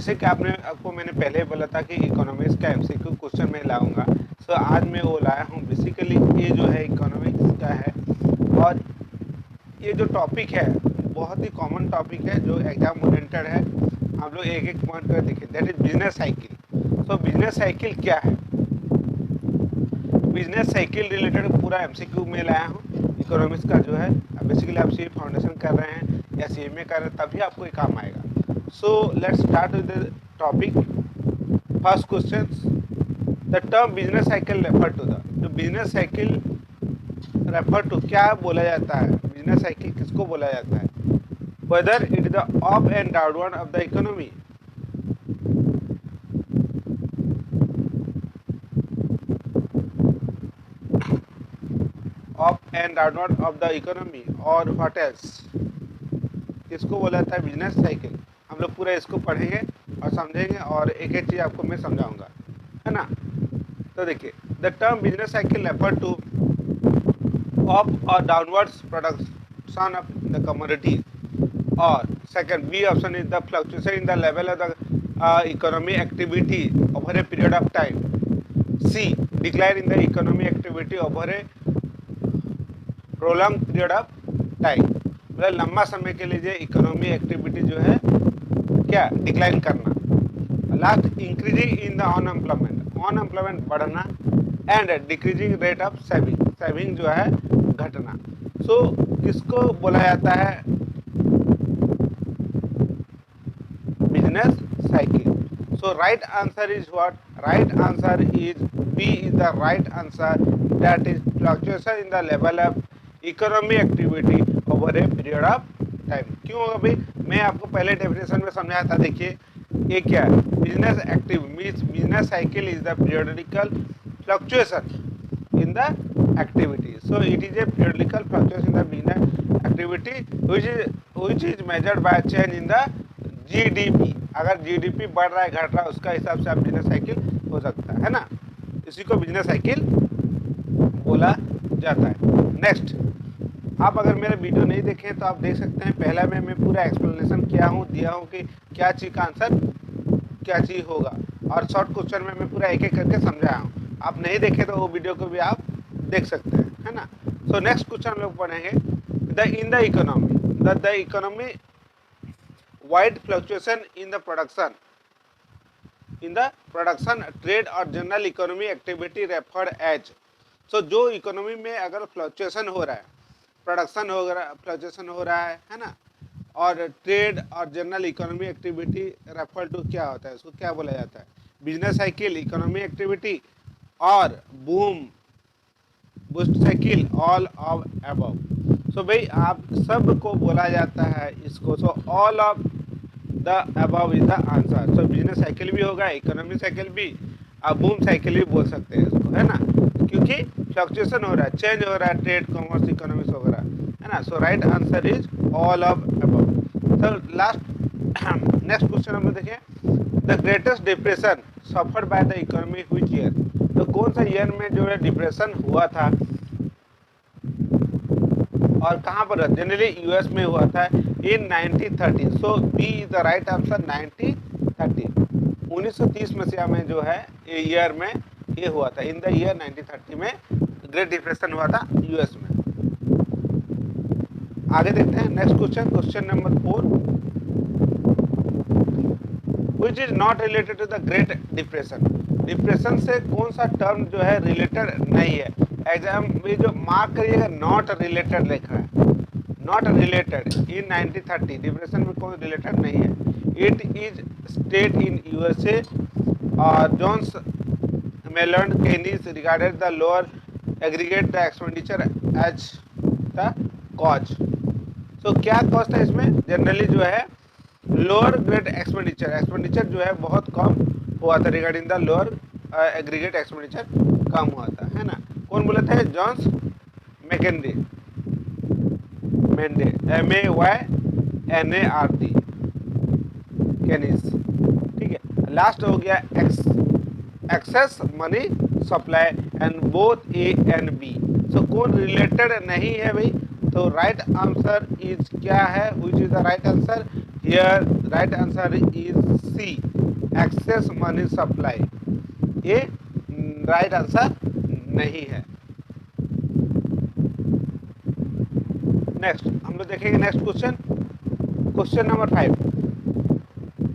जैसे कि आपको मैंने पहले बोला था कि इकोनॉमिक्स का एमसीक्यू क्वेश्चन मैं लाऊंगा। सो आज मैं वो लाया हूँ। बेसिकली ये जो है इकोनॉमिक्स का है और ये जो टॉपिक है बहुत ही कॉमन टॉपिक है जो एग्जाम ओरिएंटेड है। हम लोग एक एक पॉइंट कर देखें, that is business cycle. So business cycle क्या है? बिजनेस साइकिल रिलेटेड पूरा एमसीक्यू में लाया हूँ इकोनॉमिक्स का जो है। बेसिकली आप सी फाउंडेशन कर रहे हैं या CMA कर रहे हैं तभी आपको ये काम आएगा। So let's start with the topic. First question, the term business cycle refer to the, जो बिजनेस साइकिल रेफर टू क्या बोला जाता है, बिजनेस साइकिल किसको बोला जाता है? Whether it is the up and downward of the economy, up and downward of the economy और व्हाट एल्स, किसको बोला जाता है बिजनेस साइकिल? हम लोग पूरा इसको पढ़ेंगे और समझेंगे और एक एक चीज़ आपको मैं समझाऊंगा, है ना। तो देखिए, the term business cycle refer to up और downwards production of the commodity, और second B option is the fluctuation in the level of the economy activity over a period of time, C decline in the economy activity over a prolong period of time, मतलब लंबा समय के लिए जो economy activity जो है क्या decline करना। Last, increasing in the unemployment बढ़ना and decreasing rate of saving जो है घटना। सो किसको बोला जाता है business cycle? So right answer is what? Right answer is B is the right answer, that is fluctuation in the level of economy activity over a period of time. क्यों होगा भाई? मैं आपको पहले डेफिनेशन में समझाया था। देखिए ये क्या है, business active means business cycle is the periodical fluctuation in the activity. So it is a periodical fluctuation in the business activity which is measured by change in the GDP। अगर GDP बढ़ रहा है घट रहा है उसका हिसाब से आप बिजनेस साइकिल हो सकता है ना, इसी को बिजनेस साइकिल बोला जाता है। नेक्स्ट, आप अगर मेरे वीडियो नहीं देखें तो आप देख सकते हैं, पहला में मैं पूरा एक्सप्लेनेशन किया हूँ, दिया हूँ कि क्या चीज़ का आंसर क्या चीज़ होगा, और शॉर्ट क्वेश्चन में मैं पूरा एक एक करके समझाया हूँ। आप नहीं देखे तो वो वीडियो को भी आप देख सकते हैं, है ना। सो नेक्स्ट क्वेश्चन हम लोग पढ़ेंगे, in the economy wide fluctuation in the production trade और general economy activity referred as. So जो इकोनॉमी में अगर फ्लक्चुएशन हो रहा है, प्रोडक्शन फ्लक्चुएशन हो रहा है ना, और ट्रेड और general economy activity refer to क्या होता है, उसको क्या बोला जाता है? बिजनेस साइकिल, इकोनॉमी एक्टिविटी और boom boost cycle, all of above. So भाई आप सब को बोला जाता है इसको। So all of the above is the answer. So business cycle भी होगा, इकोनॉमी साइकिल भी, आप बूम साइकिल भी बोल सकते हैं इसको, है ना, क्योंकि फ्लक्चुएशन हो रहा है, चेंज हो रहा है, ट्रेड कॉमर्स इकोनॉमिक्स वगैरह, है ना। So right answer is all of above. So last next question हम देखें, the greatest depression suffered by the economy which year. तो कौन सा ईयर में जो है डिप्रेशन हुआ था और कहाँ पर? जनरली US में हुआ था in 1930। So B is the right answer, 1930। 1930 मसीहा में जो है ये ईयर में ये हुआ था, इन द ईयर 1930 में ग्रेट डिप्रेशन हुआ था US में। आगे देखते हैं next question, question number 4, which is not related to the great depression। Depression से कौन सा टर्म जो है रिलेटेड नहीं है? एग्जाम में जो मार्क करिएगा नॉट रिलेटेड लिखा है, नॉट रिलेटेड इन 1930, डिप्रेशन में कोई रिलेटेड नहीं है। It is state in USA और Johns Maynard Keynes regarded the lower aggregate the expenditure as the cause. So क्या कॉज था इसमें? जनरली जो है लोअर ग्रेड एक्सपेंडिचर जो है बहुत कम हुआ था, regarding the lower aggregate expenditure कम हुआ था, है ना। कौन बोला था? जॉन्स मेंडे, MAYNARD केनीज, ठीक है। लास्ट हो गया excess money supply and both A and B। सो कौन रिलेटेड नहीं है भाई? तो राइट आंसर इज क्या है? Which is the right answer? Here right answer is C, excess money supply, ये राइट आंसर नहीं है। नेक्स्ट हम लोग देखेंगे next question, question number 5।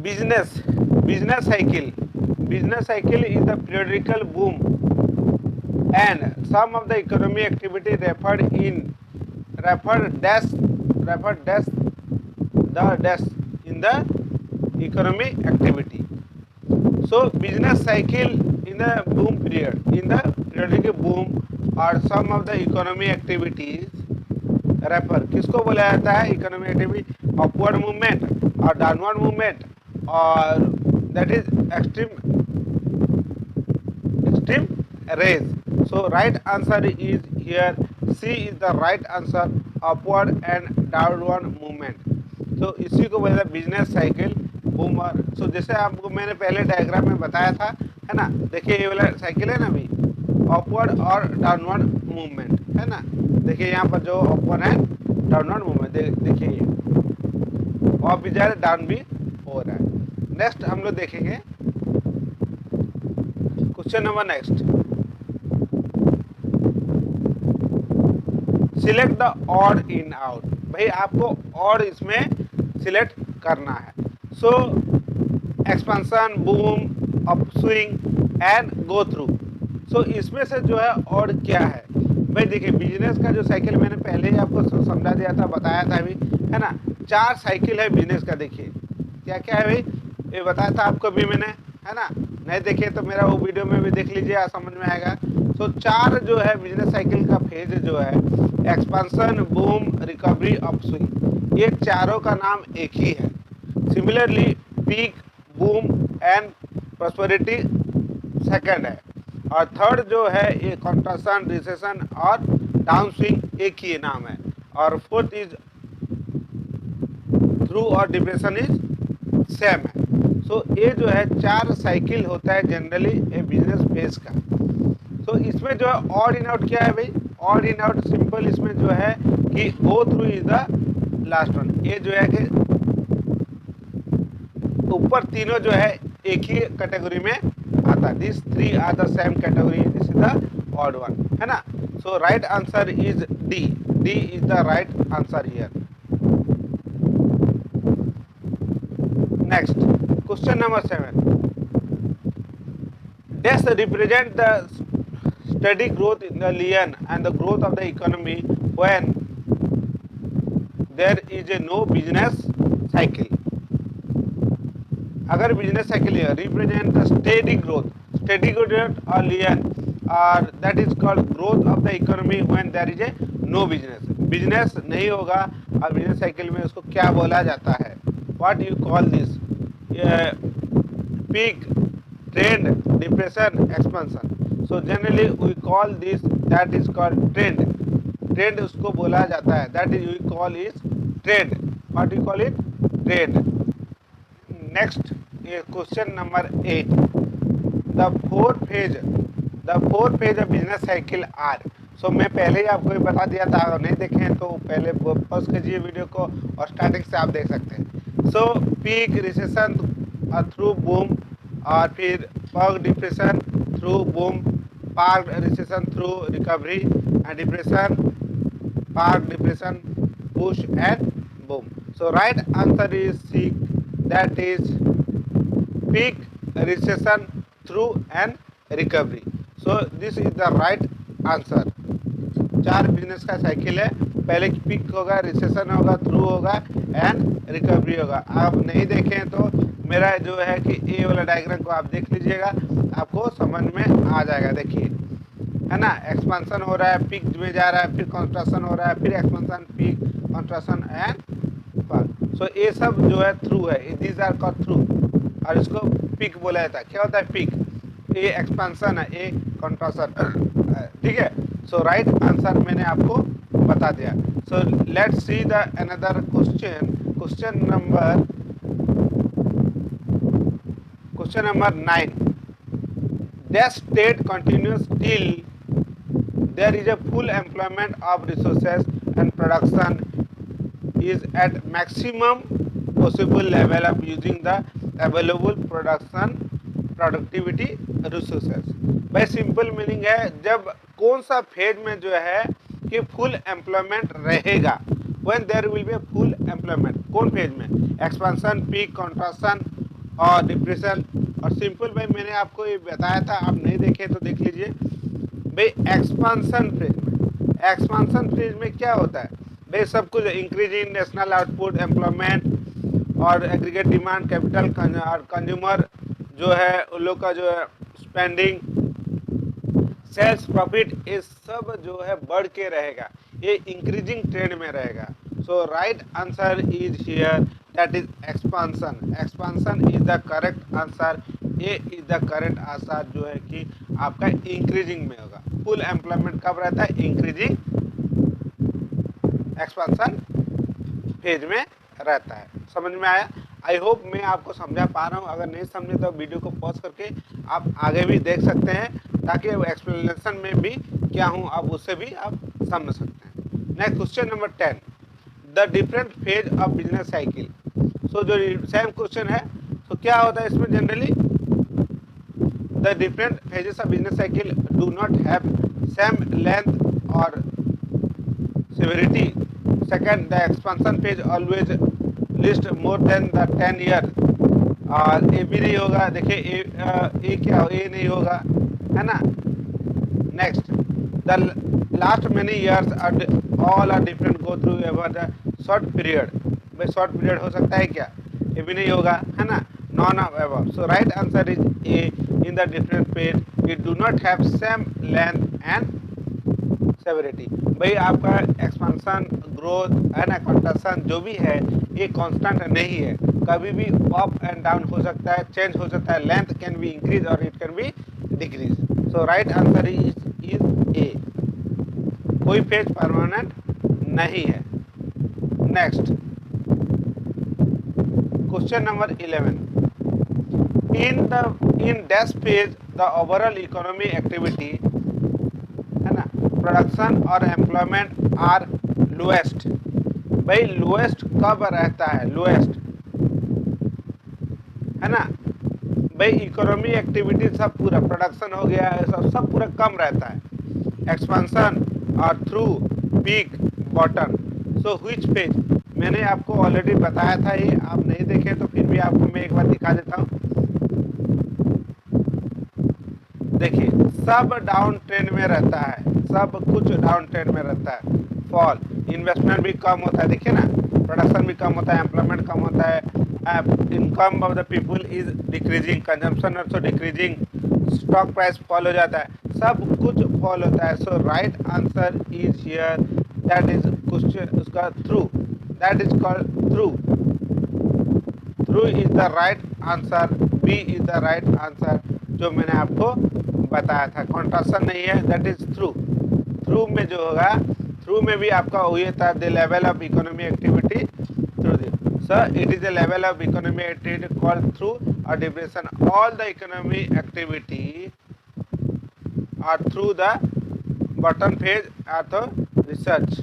Business cycle is the periodical boom and some of the economic activity referred dash the dash in the economic activity. So business cycle in the boom period, in the periodic boom or some of the economic activities रेफर किसको बोला जाता है? Economic activity, upward movement और downward movement, और that is extreme rage. So right answer is here, C is the right answer, upward and downward movement. तो इसी को बोला बिजनेस साइकिल बूमर। सो जैसे आपको मैंने पहले डायग्राम में बताया था, है ना, देखिए ये वाला साइकिल है ना अभी, अपवर्ड और डाउनवर्ड मूवमेंट, है ना। देखिए यहाँ पर जो अपवर्ड एंड डाउनवर्ड मूवमेंट, देखिए ये अप भी जा रहा है, डाउन भी हो रहा है। नेक्स्ट हम लोग देखेंगे question number next, select the odd in out. भाई आपको ऑड इसमें सिलेक्ट करना है। So expansion, boom, upswing and go through. So इसमें से जो है ऑड क्या है? भाई देखिए बिजनेस का जो साइकिल मैंने पहले ही आपको समझा दिया था, बताया था अभी, है ना। 4 साइकिल है बिजनेस का। देखिए क्या क्या है भाई, ये बताया था आपको भी मैंने, है ना। नहीं देखिए तो मेरा वो वीडियो में भी देख लीजिए, समझ में आएगा। सो 4 जो है बिजनेस साइकिल का फेज जो है, एक्सपेंशन, बूम, रिकवरी, अपस्विंग, ये चारों का नाम एक ही है। Similarly peak, boom and prosperity second है, और थर्ड जो है ये कॉन्ट्रैक्शन, रिसेशन और डाउन स्विंग एक ही नाम है, और फोर्थ इज थ्रू और डिप्रेशन इज सेम है। सो ये जो है 4 साइकिल होता है जनरली ए बिजनेस फेज का। सो इसमें जो है ऑड इन आउट क्या है भाई? ऑड इन आउट सिंपल इसमें जो है कि go through is the last one. ये जो है कि ऊपर तीनों जो है एक ही कैटेगरी में आता है। This 3 are the same category, this is the odd one, है ना। So right answer is D, D is the right answer here. Next question number 7, dash represent the steady growth in the lien and the growth of the economy when there is a no business cycle। अगर business cycle है, represent the steady growth और lean, और that is called growth of the economy when there is a no business नहीं होगा, और business cycle में उसको क्या बोला जाता है? What you call this? Peak, trend, depression, expansion. So generally we call this, that is called trend उसको बोला जाता है, that is we call is trend. What you call it? Trend. Next question number 8, the four phase of business cycle are. So मैं पहले ही आपको बता दिया था, अगर नहीं देखे हैं तो पहले पॉज कीजिए वीडियो को और स्टार्टिंग से आप देख सकते हैं। So peak, recession through boom, और फिर पग, depression through boom, park, recession through recovery, and depression, park, depression, push and boom. So right answer is C, that is peak, recession, through and recovery। so this is the right answer। 4 business का cycle है, पहले peak होगा, recession होगा, through होगा and recovery होगा। आप नहीं देखें तो मेरा जो है कि ये वाला डायग्राम को आप देख लीजिएगा, आपको समझ में आ जाएगा। देखिए, है ना, एक्सपेंशन हो रहा है, पीक में जा रहा है, फिर कंस्ट्रक्शन हो रहा है, फिर expansion, peak, construction and park. So ये सब जो है थ्रू है, दीज आर कॉल्ड थ्रू, और इसको पीक बोला जाता है। क्या होता है पीक? ये एक्सपेंशन है, ये कंट्रैक्शन, ठीक है। सो राइट आंसर मैंने आपको बता दिया। So let's see the another question number 9, dash state continuous till there is a full employment of resources and production is at maximum possible level of using the available productivity resources. भाई simple meaning है जब कौन सा phase में जो है कि full employment रहेगा, when there will be full employment, कौन फेज में, एक्सपेंशन, पीक, कॉन्ट्रैक्शन और डिप्रेशन। और सिंपल भाई मैंने आपको ये बताया था, आप नहीं देखे तो देख लीजिए। भाई एक्सपेंशन फेज में क्या होता है भाई, सब कुछ इंक्रीजिंग नेशनल आउटपुट, एम्प्लॉयमेंट और एग्रीगेट डिमांड, कैपिटल और कंज्यूमर जो है उन लोग का जो है स्पेंडिंग, सेल्स, प्रॉफिट, ये सब जो है बढ़ के रहेगा, ये इंक्रीजिंग ट्रेंड में रहेगा। So right answer is here, that is expansion. Expansion is the correct answer. ये इज द करेक्ट आंसर जो है कि आपका इंक्रीजिंग में होगा। फुल एम्प्लॉयमेंट कब रहता है, इंक्रीजिंग एक्सपांशन फेज में रहता है। समझ में आया? आई होप मैं आपको समझा पा रहा हूँ। अगर नहीं समझे तो वीडियो को पॉज करके आप आगे भी देख सकते हैं, ताकि एक्सप्लेनेशन में भी क्या हूँ आप उससे भी आप समझ सकते हैं। Next question number 10, the different phase of business cycle. So जो सेम क्वेश्चन है, तो क्या होता है इसमें generally, the different phases of business cycle do not have same length और severity. Second, the expansion phase always list more than the 10 year। और ए भी नहीं होगा, देखिए ए क्या हो, ए नहीं होगा, है ना। Next, the last many years all are different go through ever the short period. भाई शॉर्ट पीरियड हो सकता है क्या, ये भी नहीं होगा, है ना। None of ever. So right answer is a, in the different phase it do not have same length and severity. भाई आपका एक्सपेंशन, ग्रोथ, है ना, कंट्रैक्शन जो भी है ये कांस्टेंट नहीं है, कभी भी अप एंड डाउन हो सकता है, चेंज हो सकता है। लेंथ कैन बी इंक्रीज और it can be decrease. So right answer is a, कोई फेज परमानेंट नहीं है। Next question number 11, in dash phase the overall economy activity, है ना, प्रोडक्शन और एम्प्लॉयमेंट आर लोएस्ट। भाई लोएस्ट कब रहता है, लोएस्ट, है ना। भाई इकोनॉमी एक्टिविटी सब पूरा, प्रोडक्शन हो गया, सब पूरा कम रहता है, एक्सपेंशन और through, peak, bottom. So which phase, मैंने आपको ऑलरेडी बताया था, ये आप नहीं देखे तो फिर भी आपको मैं एक बार दिखा देता हूँ। देखिए सब डाउन ट्रेंड में रहता है, सब कुछ डाउन ट्रेंड में रहता है। फॉल, इन्वेस्टमेंट भी कम होता है, देखिए ना, प्रोडक्शन भी कम होता है, एम्प्लॉयमेंट कम होता है, income of the people is decreasing, consumption also decreasing, stock price fall हो जाता है, सब कुछ फॉल होता है। So right answer is here, that is question उसका through, that is called through. Through is the right answer, B is the right answer जो मैंने आपको बताया था। कॉन्ट्रैक्शन नहीं है, दैट इज थ्रू। थ्रू में जो होगा, थ्रू में भी आपका वही था, the level of economy activity through the, sir it is the level of economy activity called through और depression. All the economy activity are through the bottom phase are the research,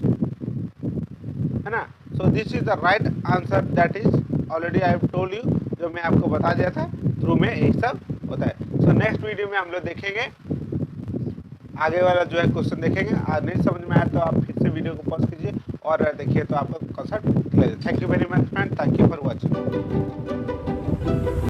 है ना। So this is the right answer, that is already I have told you, जो मैं आपको बता दिया था, through में यही सब होता है। सो नेक्स्ट वीडियो में हम लोग देखेंगे, आगे वाला जो है क्वेश्चन देखेंगे। आज नहीं समझ में आया तो आप फिर से वीडियो को पॉज कीजिए और देखिए तो आपको concept clear. Thank you very much friend, thank you.